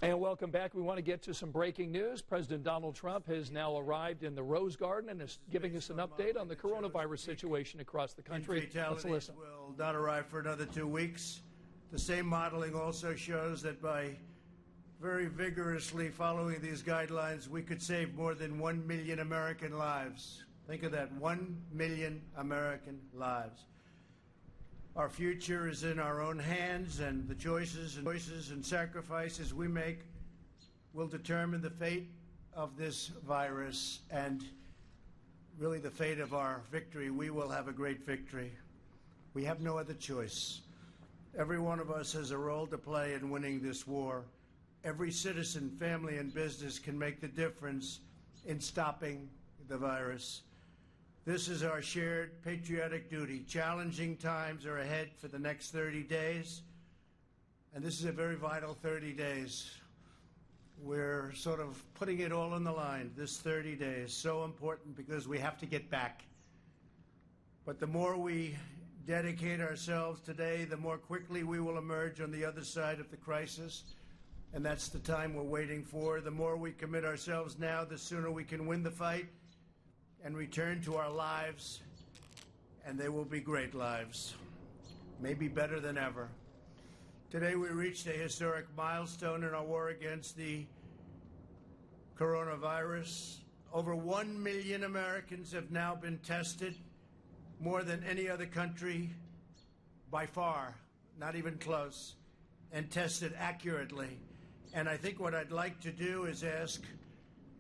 And welcome back. We want to get to some breaking news. President Donald Trump has now arrived in the Rose Garden and is giving us an update on the coronavirus situation across the country. Let's listen. Will not arrive for another 2 weeks. The same modeling also shows that by very vigorously following these guidelines, we could save more than 1 million American lives. Think of that, 1 million American lives. Our future is in our own hands, and the choices and sacrifices we make will determine the fate of this virus and really the fate of our victory. We will have a great victory. We have no other choice. Every one of us has a role to play in winning this war. Every citizen, family, and business can make the difference in stopping the virus. This is our shared patriotic duty. Challenging times are ahead for the next 30 days, and this is a very vital 30 days. We're sort of putting it all on the line. This 30 days, so important because we have to get back. But the more we dedicate ourselves today, the more quickly we will emerge on the other side of the crisis, and that's the time we're waiting for. The more we commit ourselves now, the sooner we can win the fight and return to our lives, and they will be great lives, maybe better than ever. Today we reached a historic milestone in our war against the coronavirus. Over 1 million Americans have now been tested, more than any other country by far, not even close, and tested accurately. And I think what I'd like to do is ask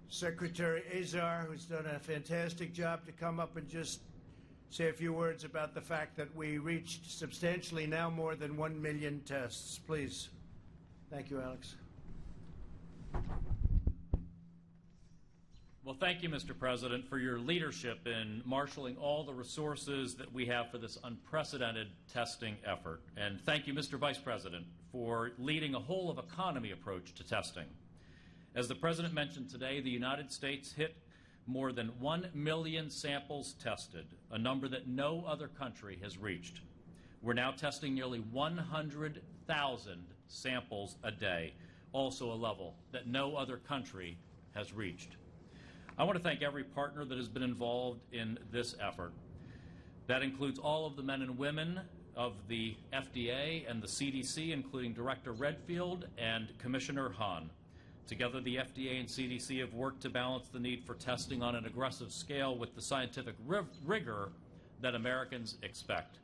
Secretary Azar, who's done a fantastic job, to come up and just say a few words about the fact that we reached substantially now more than 1 million tests. Please. Thank you, Alex. Well, thank you, Mr. President, for your leadership in marshaling all the resources that we have for this unprecedented testing effort. And thank you, Mr. Vice President, for leading a whole-of-economy approach to testing. As the President mentioned today, the United States hit more than 1 million samples tested, a number that no other country has reached. We're now testing nearly 100,000 samples a day, also a level that no other country has reached. I want to thank every partner that has been involved in this effort. That includes all of the men and women of the FDA and the CDC, including Director Redfield and Commissioner Hahn. Together, the FDA and CDC have worked to balance the need for testing on an aggressive scale with the scientific rigor that Americans expect.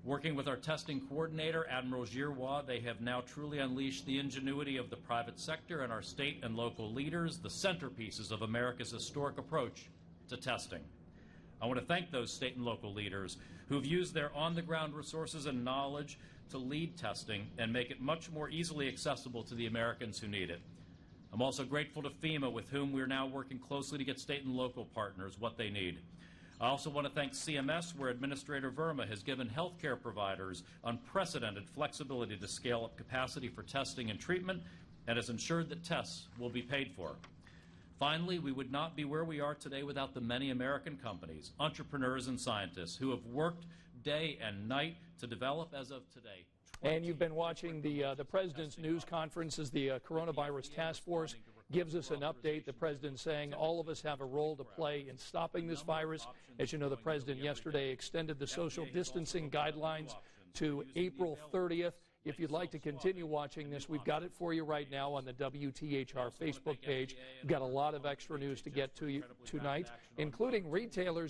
Working with our testing coordinator, Admiral Giroir, they have now truly unleashed the ingenuity of the private sector and our state and local leaders, the centerpieces of America's historic approach to testing. I want to thank those state and local leaders who've used their on-the-ground resources and knowledge to lead testing and make it much more easily accessible to the Americans who need it. I'm also grateful to FEMA, with whom we're now working closely to get state and local partners what they need. I also want to thank CMS, where Administrator Verma has given healthcare providers unprecedented flexibility to scale up capacity for testing and treatment and has ensured that tests will be paid for. Finally, we would not be where we are today without the many American companies, entrepreneurs, and scientists who have worked day and night to develop, as of today. And you've been watching the President's news conference as the Coronavirus Task Force gives us an update. The President saying all of us have a role to play in stopping this virus. As you know, the President yesterday extended the social distancing guidelines to April 30th. If you'd like to continue watching this, we've got it for you right now on the WTHR Facebook page. We've got a lot of extra news to get to you tonight, including retailers